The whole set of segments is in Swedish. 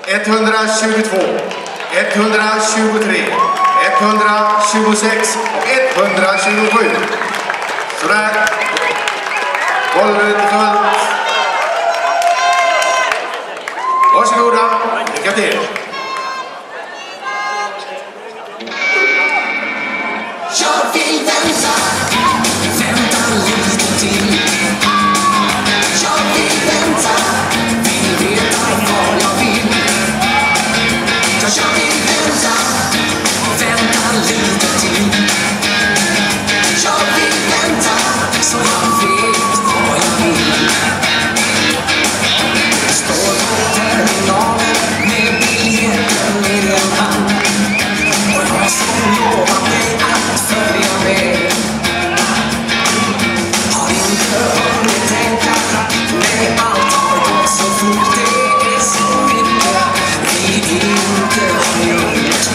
122, 123, 126 och 127. Sådär. Golvet är fullt. Varsågoda. Lycka till. Jag vill vänta lite till. Jag vill vänta, vill veta vad jag vill. Jag vill vänta lite till. Jag vill vänta så jag vet vad jag vill. Jag står på terminalen med biljetten i en hand. Och jag som lovat dig att följa med. Har inte hunnit tänka, nej allt har gått så fort. Det är så mycket vi inte har gjort.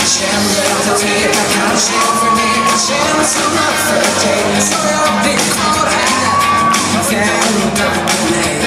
Känner att jag tvekar, kanske jag förnekar känslorna för dig. Så jag blir kvar här, vänta på mig.